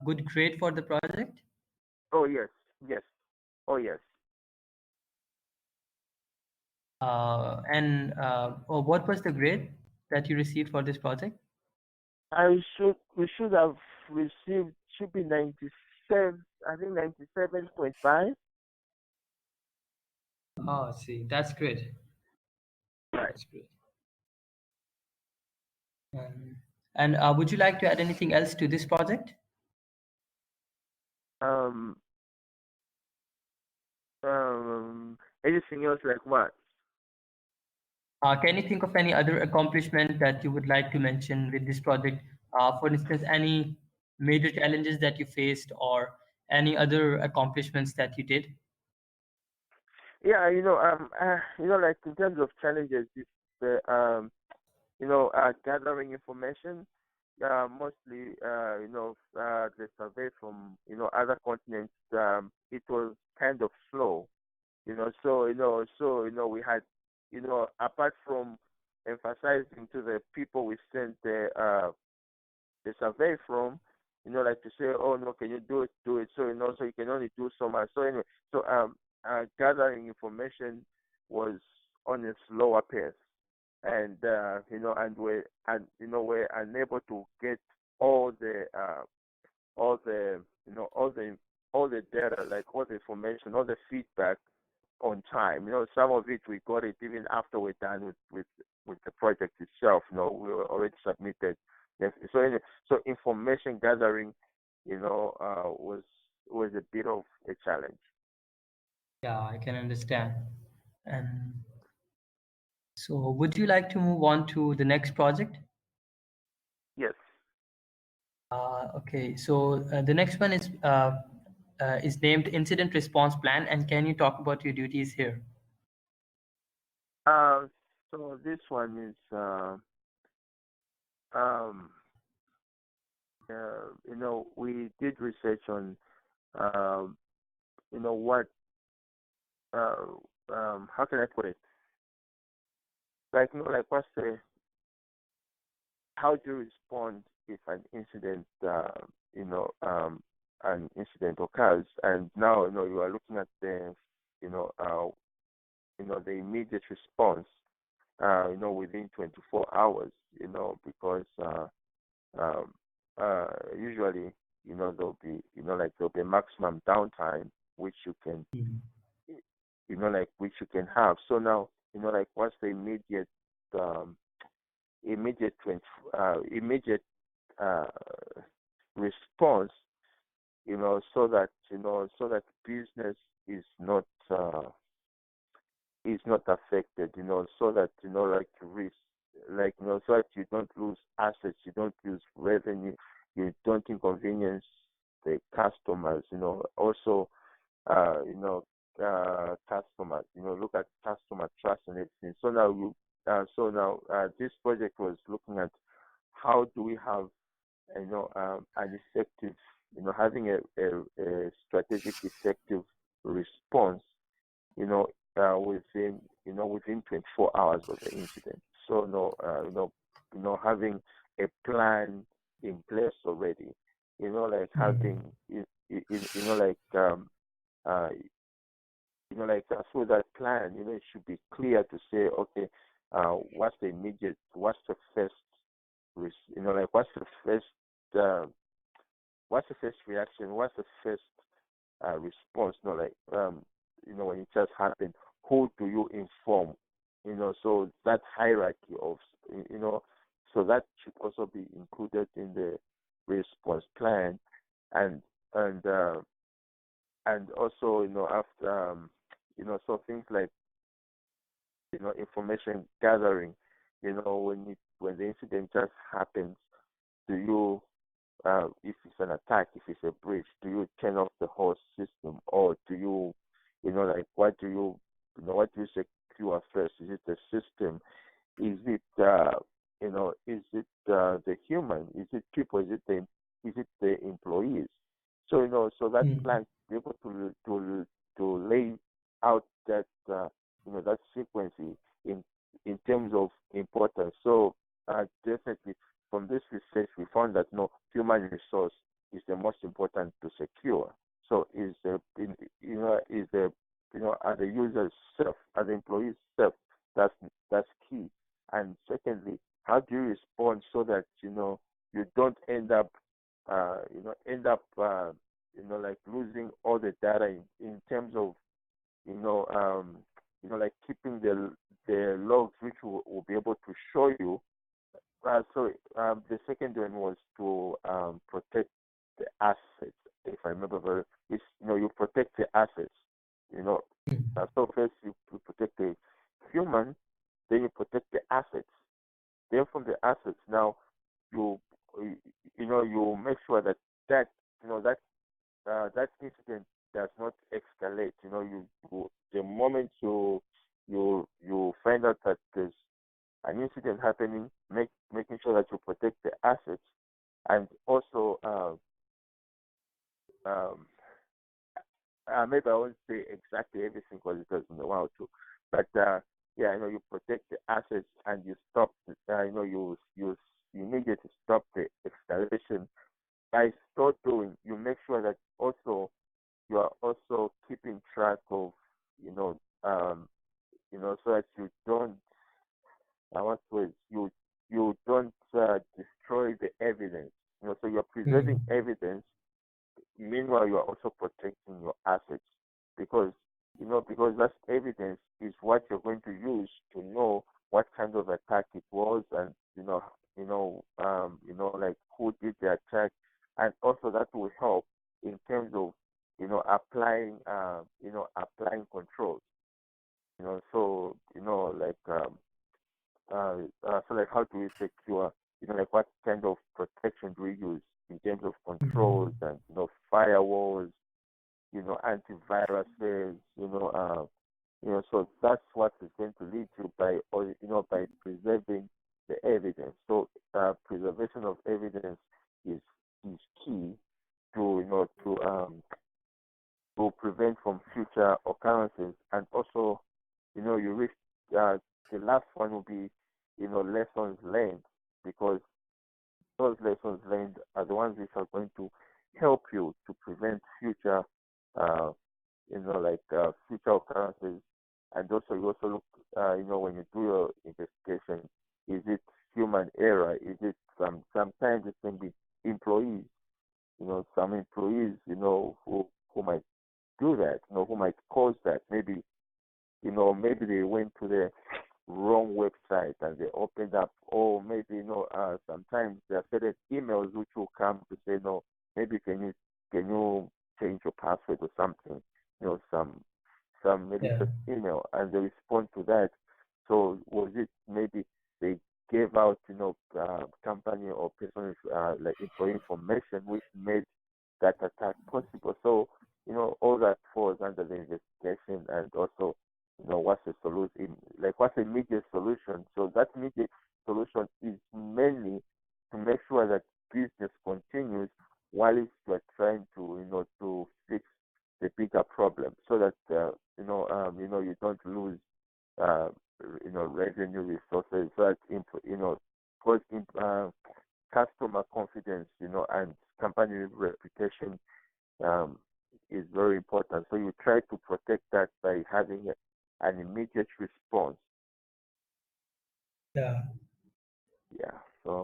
good grade for the project? Oh yes, yes, oh yes. What was the grade that you received for this project? We should have received, should be 97, I think 97.5. Oh, see, that's great. Right. That's great. Um, and would you like to add anything else to this project? Um, Anything else like what? Can you think of any other accomplishment that you would like to mention with this project? For instance, any major challenges that you faced or any other accomplishments that you did? Yeah, like in terms of challenges, it's the gathering information. Mostly, the survey from other continents. It was kind of slow. We had, apart from emphasizing to the people we sent the survey from, like to say, oh no, can you do it? So so you can only do so much. So anyway, so gathering information was on a slower pace, and we're unable to get all the all the you know all the data, like all the information, all the feedback on time. Some of it we got it even after we're done with the project itself. We were already submitted. Yes. So so information gathering, was a bit of a challenge. Yeah, I can understand. And so, would you like to move on to the next project? Yes. Okay, so the next one is named Incident Response Plan, and can you talk about your duties here? Uh, so this one is um, we did research on um, what uh, how can I put it? Like like what's the how do you respond if you know, an incident occurs, and now you are looking at the, you know, uh, the immediate response, within 24 hours, because um, usually, there'll be, there'll be a maximum downtime which you can, Mhm. which you can have. So now, what's the um, immediate, 20, immediate uh, response, so that business is not uh, is not affected, so that like risk, like so that you don't lose assets, you don't lose revenue, you don't inconvenience the customers, also customers, look at customer trust and everything. So now this project was looking at how do we have an effective, having a strategic effective response, within 24 hours of the incident. So no, having a plan in place already, like having, Mhm. like uh, so that plan, it should be clear to say, okay, what's the first, like uh, what's the first reaction, what's the first response, when it just happened, who do you inform, so that hierarchy of, you know, so that should also be included in the response plan, and and uh, and also, after, so things like, information gathering, when the incident just happens, do you, if it's an attack, if it's a breach, do you turn off the whole system, or do you, what do you secure first? Is it the system? Is it, the human? Is it people? Is it the employees? So so that Mhm. plan be able to lay out that, that sequence in terms of importance. So definitely from this research we found that no, human resource is the most important to secure. So is the is the are the users safe, are the employees safe? That's that's key. And secondly, how do you respond so that you don't end up like losing all the data in terms of you know um like keeping the logs which will be able to show you. The second one was to protect the assets. If I remember very, it's you protect the assets. You know, so first you protect the human, then you protect the assets. Then from the assets, now you you make sure that that you know that that incident does not escalate. The moment you find out that there's an incident happening, making sure that you protect the assets, and also um, maybe I won't say exactly everything because it doesn't know how to, but yeah, you protect the assets and you stop. You immediately stop the escalation. By so doing, you make sure that also you are also keeping track of you know um, so that you don't what was you don't destroy the evidence. So you're preserving Mm. evidence. Meanwhile, you are also protecting your assets because because that evidence is what you're going to use to know what kind of attack it was, and like who did the attack, and also that will help in terms of applying controls. So like how do we secure, like what kind of protection do we use in terms of controls Mm. and firewalls, antiviruses, so that's what is going to lead to by preserving the evidence. So preservation of evidence is is key to to prevent from future occurrences, and also you reach the last one will be lessons learned, because those lessons learned are the ones which are going to help you to prevent future uh, future occurrences. And also you also look when you do your investigation, is it human error, is it sometimes it can be employees, some employees who might do that, who might cause that. Maybe they went to the wrong website and they opened up, or maybe sometimes there are certain emails which will come to say, no, maybe can you change your password or something, some malicious Yeah. email, and they respond to that. So was it maybe they gave out company or person like employee information which made that attack possible? So all that falls under the investigation, and also what's the solution, like what's the immediate solution. So that immediate solution is mainly to make sure that business continues while you're trying to to fix the bigger problem, so that you don't lose uh, revenue resources, so that because customer confidence and company reputation um, is very important. So you try to protect that by having an immediate response. Yeah. Yeah. So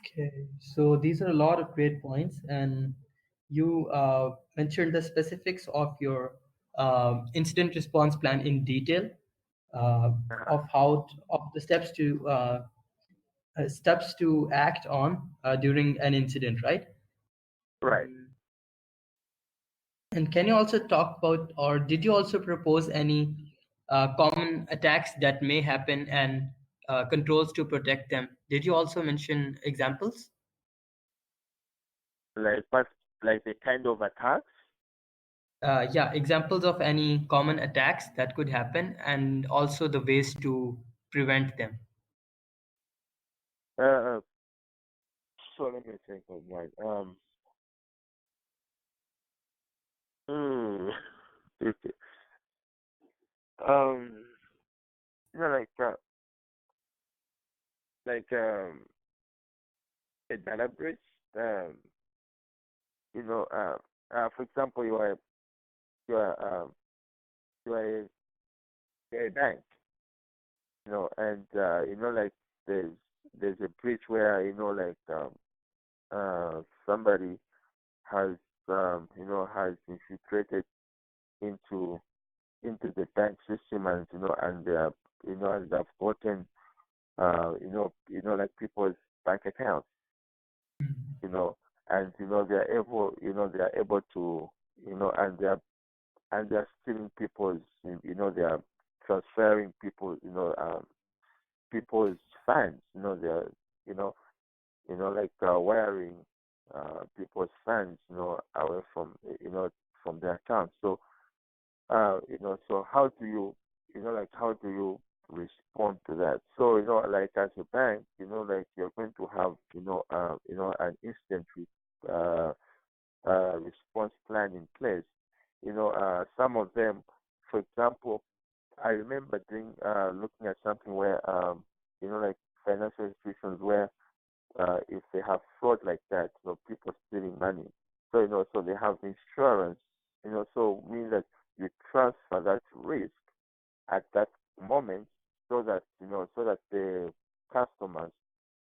Okay. So these are a lot of great points, and you mentioned the specifics of your incident response plan in detail, uh, uh, of of the steps to act on during an incident, right? right. And can you also talk about, or did you also propose any common attacks that may happen and controls to protect them? Did you also mention examples? Like what? Like the kind of attacks. Yeah, examples of any common attacks that could happen and also the ways to prevent them. Uh, so let me think of one. Hmm. Okay. Um. Like like um a data breach. Um. you know, for example, you are you are a, you're a bank, and like there's there's a breach where somebody has has infiltrated into the bank system, and and they have and they've gotten like people's bank accounts, you know, and they are able to and they're stealing people's they are transferring people's funds, they're you know like wiring people's funds away from from their accounts. So so how do you how do you respond to that? So like as a bank, like you're going to have an instant uh, response plan in place. Some of them, for example, I remember looking at something where like financial institutions where if they have fraud like that, people stealing money. So so they have insurance. So means that you transfer that risk at that moment, so that so that the customers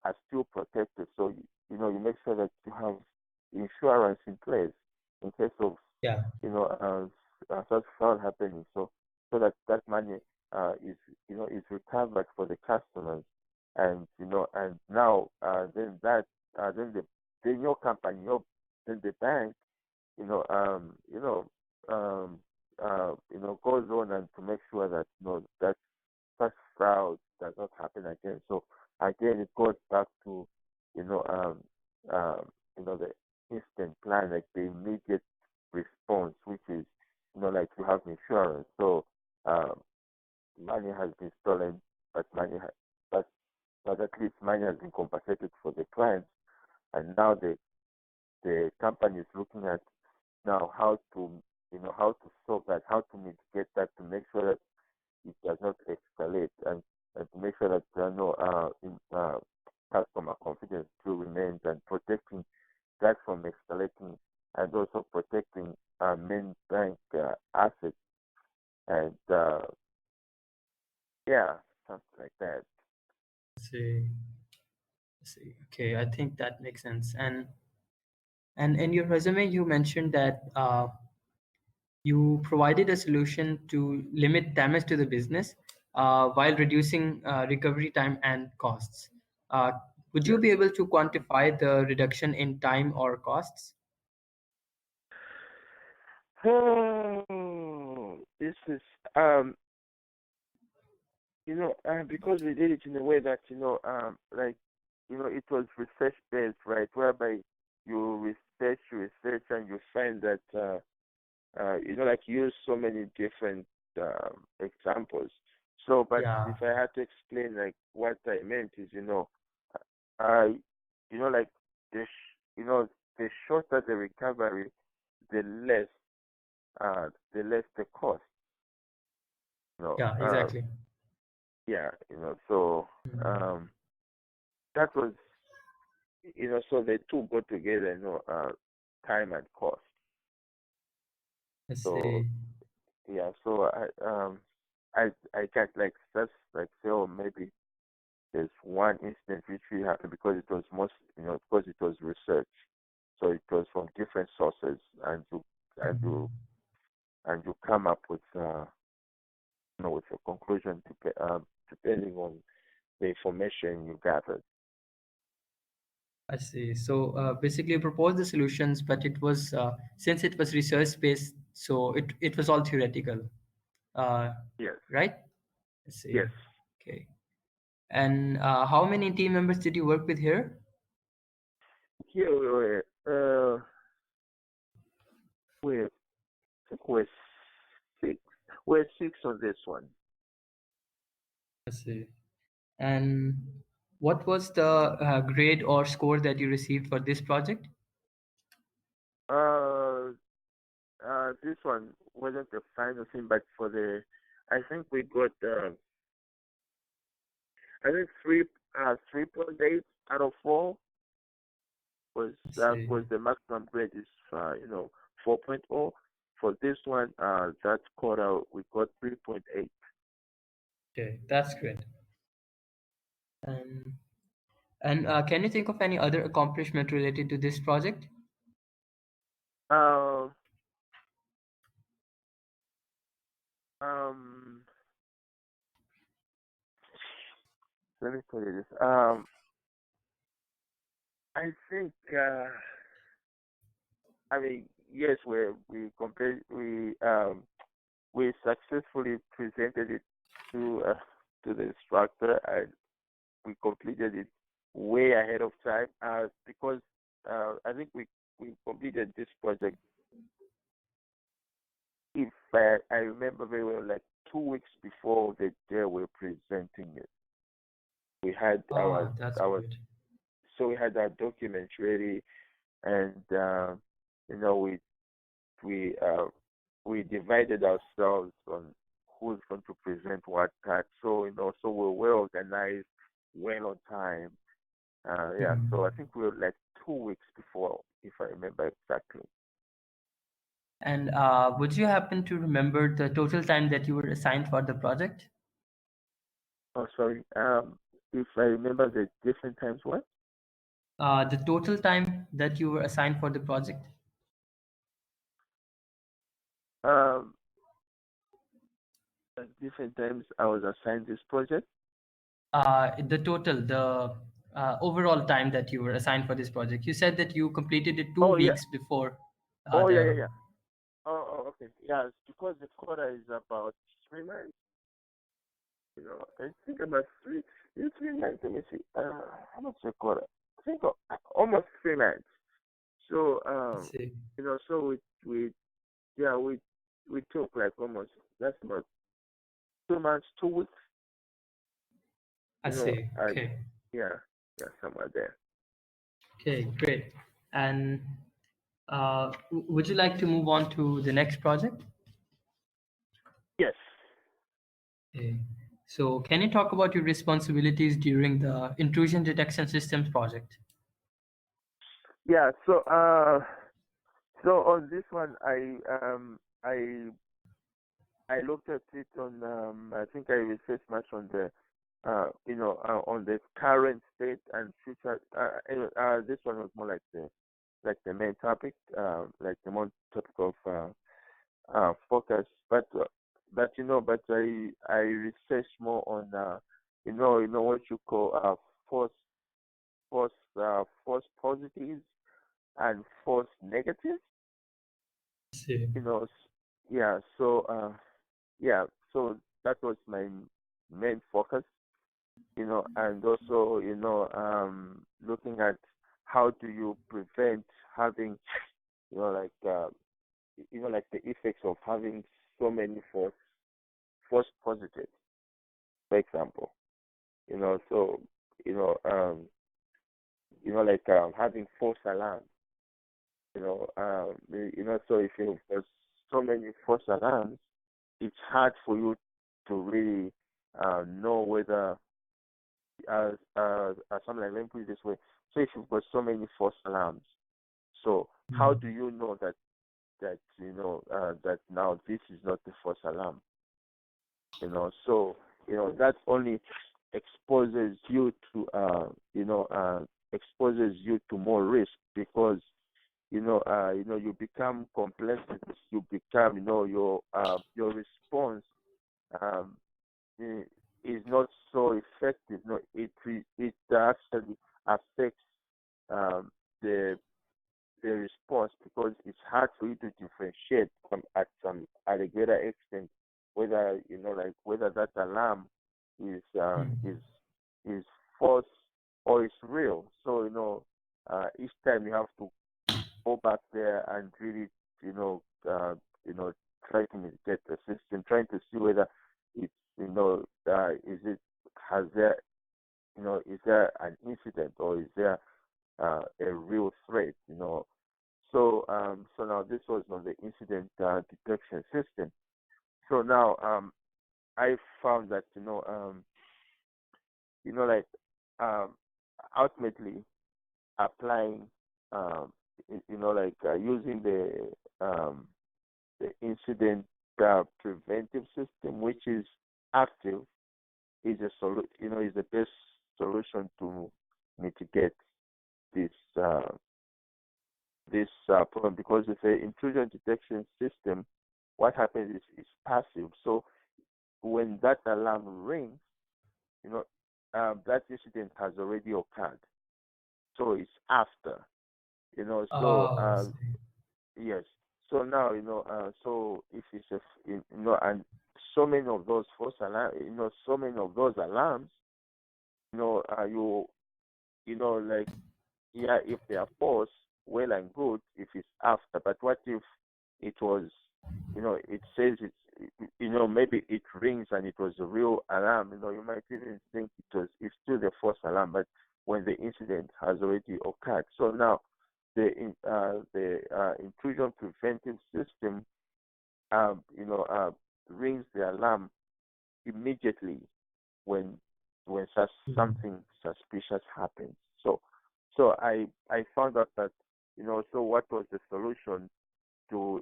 are still protected. So you make sure that you have insurance in place in case of Yeah. such fraud happening. So that that money is is recovered for the customers, and and now then your company, then the bank, you know um you know um goes on and to make sure that that such fraud does not happen again. So again, it goes back to you know um the instant plan, like the immediate response, which is like you have insurance. So um, money has been stolen, but but at least money has been compensated for the clients, and now the company is looking at now how to how to solve that, how to mitigate that, to make sure that it does not escalate, and to make sure that there are no customer confidence still remains, and protecting that from escalating, and also protecting main bank assets, and yeah, something like that. See, see. Okay, I think that makes sense. And in your resume, you mentioned that you provided a solution to limit damage to the business while reducing recovery time and costs. Uh, would you Yes. be able to quantify the reduction in time or costs? This is um because we did it in a way that like it was research based, right? Whereby you research, and you find that like use so many different examples. So, but Yeah, if I had to explain like what I meant is, I like the shorter the recovery, the less the less the cost. You know, yeah, exactly. yeah, so Mm, um, that was so the two go together, time and cost. I So see. yeah, so I can't like just like say, oh, maybe there's one instance which we have, because it was most because it was research, so it was from different sources, and and you Mhm. you come up with with your conclusion depending on the information you gathered. I see. So basically, you proposed the solutions, but it was since it was research based, so it was all theoretical, uh, Yes, right? I yes. see. Okay. And how many team members did you work with here? Here we I think we're six. We're six on this one. I see. And what was the grade or score that you received for this project? Uh, this one wasn't the final thing, but for the, I think we got, I think 3.8 out of 4. I see. was the maximum grade is 4.0. For this one, that quarter we got 3.8. Okay, that's great. Um, and can you think of any other accomplishment related to this project? Um, um, Let me tell you this. I think I mean yes, we successfully presented it to the instructor, and we completed it way ahead of time because I think we completed this project, if I remember very well, like 2 weeks before the day we're presenting it. We had Ah, that's our great. so we had our documents ready, and you know we uh, we divided ourselves on who's going to present what part. So so we're well organized, well on time. Yeah, so I Mhm. think we were like 2 weeks before, if I remember exactly. And would you happen to remember the total time that you were assigned for the project? Oh, sorry. If I remember the different times, what? The total time that you were assigned for the project? Um, at different times I was assigned this project. The overall time that you were assigned for this project. You said that you completed it two Oh yeah. weeks before Oh yeah, yeah, the. yeah. Okay. Yeah, it's because the quota is about 3 months. I think about three. It's 3 months. Let me see. How much a quarter? I think almost 3 months. So I see. so we yeah we took like almost that's about 2 months, 2 weeks. I see. And Okay. yeah, yeah, somewhere there. Okay, great. And would you like to move on to the next project? Yes. Okay. So, can you talk about your responsibilities during the intrusion detection systems project? Yeah. So on this one, I looked at it on I think I researched much on the on the current state and future. This one was more like the main topic, like the main topic of focus. But I researched more on what you call false false positives and false negatives. I see. You know, yeah. Yeah, so that was my main focus. And also looking at how do you prevent having like like the effects of having so many false positives, for example. So you know um like having false alarms. So if there's so many false alarms, it's hard for you to really know whether something like, let me put it this way. So if you've got so many false alarms, so how do Hmm. you know that now this is not the false alarm? So that only exposes you to exposes you to more risk, because you become complacent. You become your response um, i- is not so effective. No, it actually affects um, the response, because it's hard for you to differentiate at a greater extent whether like whether that alarm is Hmm. is false or is real. So each time you have to go back there and really you know uh, you know try to mitigate the system, trying to see whether it's is it has there is there an incident, or is there a real threat. So now this was on the incident detection system. So now I found that like um ultimately applying um, like using the incident preventive system, which is active, is is the best solution to mitigate this uh, this problem, because with the intrusion detection system, what happens is passive. So when that alarm rings, you know, that incident has already occurred. So it's after, so Oh, I see. yes. So now, so if it's and so many of those false alarm, so many of those alarms, you, like, yeah, if they are false, well and good if it's after. But what if it was, it says maybe it rings and it was a real alarm. You might even think it's still the false alarm, but when the incident has already occurred. So now the intrusion preventive system, rings the alarm immediately when Mm. something suspicious happens. So I found out that, so what was the solution to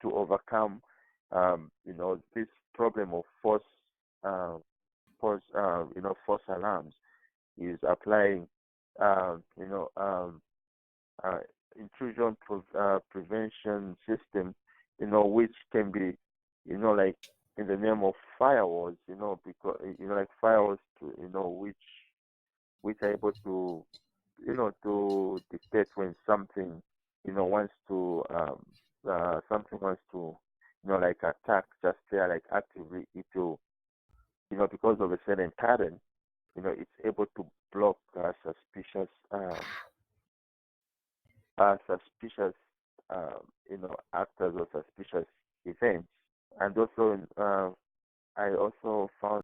overcome this problem of uh, false alarms, is applying um, you know um, uh, intrusion prevention system, which can be, like, in the name of firewalls, because, like firewalls, which are able to, to detect when something, wants to, something wants to, like, attack just there, like, actively. It will, because of a certain pattern, it's able to block suspicious, actors or suspicious events. And also, I also found